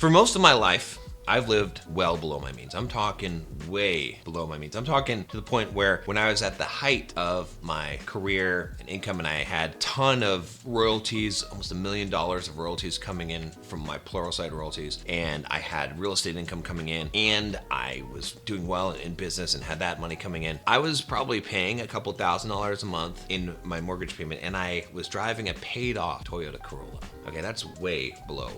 For most of my life, I've lived well below my means. I'm talking way below my means. I'm talking to the point where when I was at the height of my career and income and I had a ton of royalties, almost $1 million of royalties coming in from my Pluralsight royalties, and I had real estate income coming in, and I was doing well in business and had that money coming in, I was probably paying a couple $1,000s a month in my mortgage payment, and I was driving a paid off Toyota Corolla. Okay, that's way below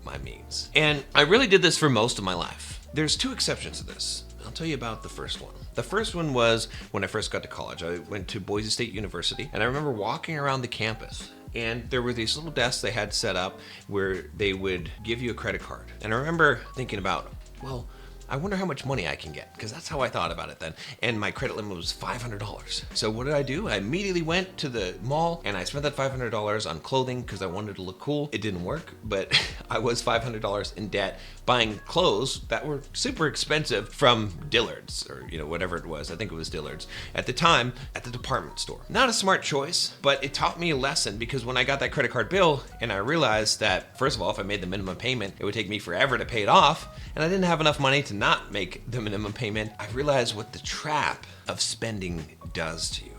my means. And I really did this for most of my life. There's two exceptions to this. I'll tell you about the first one. The first one was when I first got to college. I went to Boise State University, and I remember walking around the campus, and there were these little desks they had set up where they would give you a credit card. And I remember thinking about, well, I wonder how much money I can get, because that's how I thought about it then. And my credit limit was $500. So what did? I immediately went to the mall and I spent that $500 on clothing because I wanted to look cool. It didn't work, but I was $500 in debt buying clothes that were super expensive from Dillard's or whatever it was. I think it was Dillard's at the time at the department store. Not a smart choice, but it taught me a lesson, because when I got that credit card bill and I realized that, first of all, if I made the minimum payment, it would take me forever to pay it off, and I didn't have enough money to not make the minimum payment, I realized what the trap of spending does to you.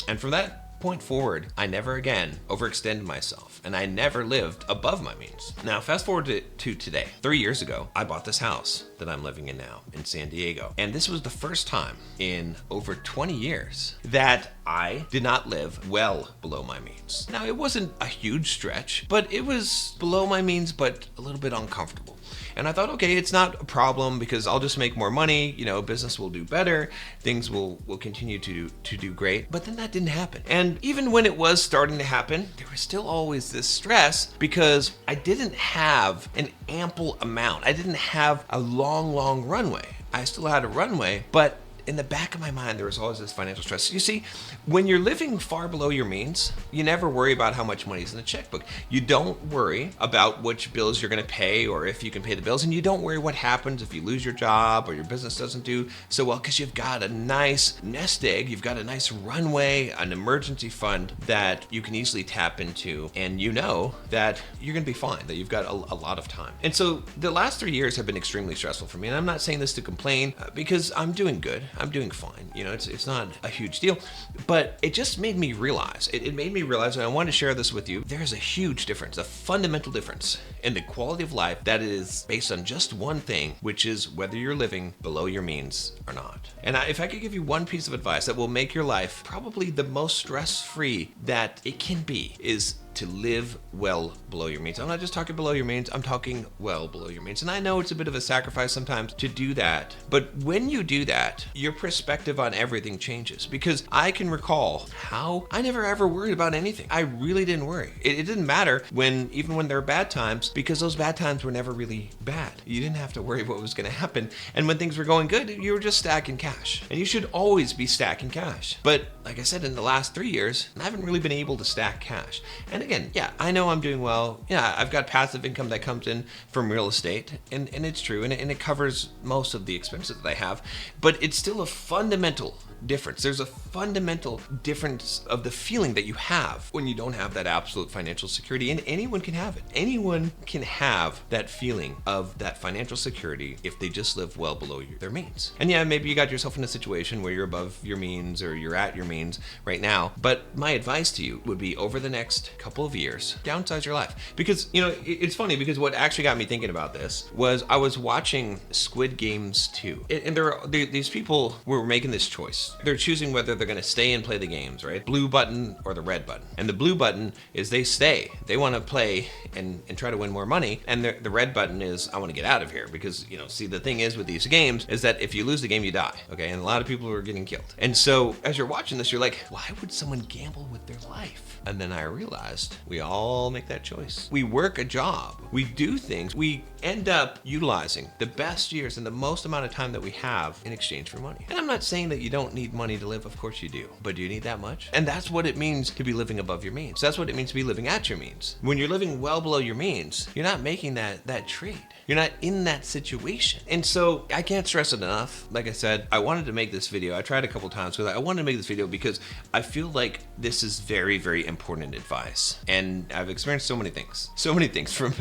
And from that point forward, I never again overextended myself, and I never lived above my means. Now, fast forward to today. 3 years ago, I bought this house that I'm living in now in San Diego. And this was the first time in over 20 years that I did not live well below my means. Now, it wasn't a huge stretch, but it was below my means, but a little bit uncomfortable. And I thought, okay, it's not a problem because I'll just make more money, business will do better, things will continue to do great. But then that didn't happen. And even when it was starting to happen, there was still always this stress because I didn't have an ample amount. I didn't have a long runway. I still had a runway, but in the back of my mind, there was always this financial stress. You see, when you're living far below your means, you never worry about how much money is in the checkbook. You don't worry about which bills you're going to pay or if you can pay the bills. And you don't worry what happens if you lose your job or your business doesn't do so well, because you've got a nice nest egg. You've got a nice runway, an emergency fund that you can easily tap into. And you know that you're going to be fine, that you've got a lot of time. And so the last 3 years have been extremely stressful for me. And I'm not saying this to complain because I'm doing good. I'm doing fine. It's not a huge deal, but it just made me realize, it made me realize, and I wanted to share this with you, there's a huge difference, a fundamental difference in the quality of life that is based on just one thing, which is whether you're living below your means or not. And if I could give you one piece of advice that will make your life probably the most stress-free that it can be, is to live well below your means. I'm not just talking below your means, I'm talking well below your means. And I know it's a bit of a sacrifice sometimes to do that, but when you do that, your perspective on everything changes. Because I can recall how I never ever worried about anything. I really didn't worry. It didn't matter even when there were bad times, because those bad times were never really bad. You didn't have to worry what was going to happen. And when things were going good, you were just stacking cash. And you should always be stacking cash. But like I said, in the last 3 years, I haven't really been able to stack cash. And again, yeah, I know I'm doing well. Yeah, I've got passive income that comes in from real estate, and it's true, and it covers most of the expenses that I have, but it's still a fundamental difference. There's a fundamental difference of the feeling that you have when you don't have that absolute financial security, and anyone can have it. Anyone can have that feeling of that financial security if they just live well below their means. And yeah, maybe you got yourself in a situation where you're above your means or you're at your means right now, but my advice to you would be, over the next couple of years, downsize your life. Because, it's funny, because what actually got me thinking about this was I was watching Squid Games 2, and these people were making this choice. They're choosing whether they're going to stay and play the games, right? Blue button or the red button. And the blue button is they stay. They want to play and try to win more money. And the red button is, I want to get out of here. Because, see, the thing is with these games is that if you lose the game, you die. Okay? And a lot of people are getting killed. And so as you're watching this, you're like, why would someone gamble with their life? And then I realized we all make that choice. We work a job. We do things. We end up utilizing the best years and the most amount of time that we have in exchange for money. And I'm not saying that you don't need money to live. Of course you do. But do you need that much? And that's what it means to be living above your means. That's what it means to be living at your means. When you're living well below your means, you're not making that trade. You're not in that situation. And so I can't stress it enough. Like I said, I wanted to make this video. I tried a couple times because I wanted to make this video because I feel like this is very, very important advice. this. And I've experienced so many things from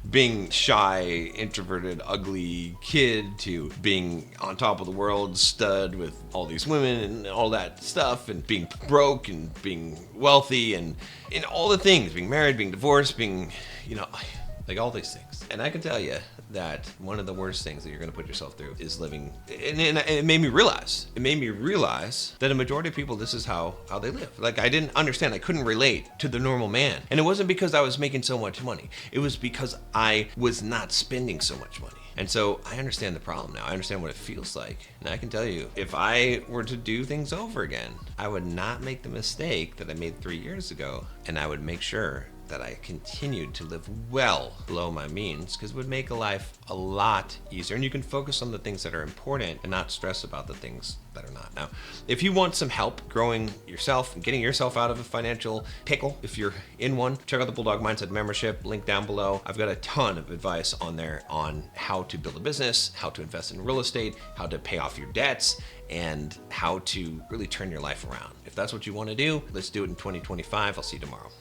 being shy, introverted, ugly kid to being on top of the world, stud with all these women and all that stuff, and being broke and being wealthy and all the things, being married, being divorced, being, like all these things. And I can tell you that one of the worst things that you're going to put yourself through is living. And it made me realize that a majority of people, this is how they live. Like, I didn't understand. I couldn't relate to the normal man. And it wasn't because I was making so much money. It was because I was not spending so much money. And so I understand the problem now. I understand what it feels like. And I can tell you, if I were to do things over again, I would not make the mistake that I made 3 years ago. And I would make sure that I continued to live well below my means, because it would make life a lot easier. And you can focus on the things that are important and not stress about the things that are not. Now, if you want some help growing yourself and getting yourself out of a financial pickle, if you're in one, check out the Bulldog Mindset membership, link down below. I've got a ton of advice on there on how to build a business, how to invest in real estate, how to pay off your debts, and how to really turn your life around. If that's what you want to do, let's do it in 2025. I'll see you tomorrow.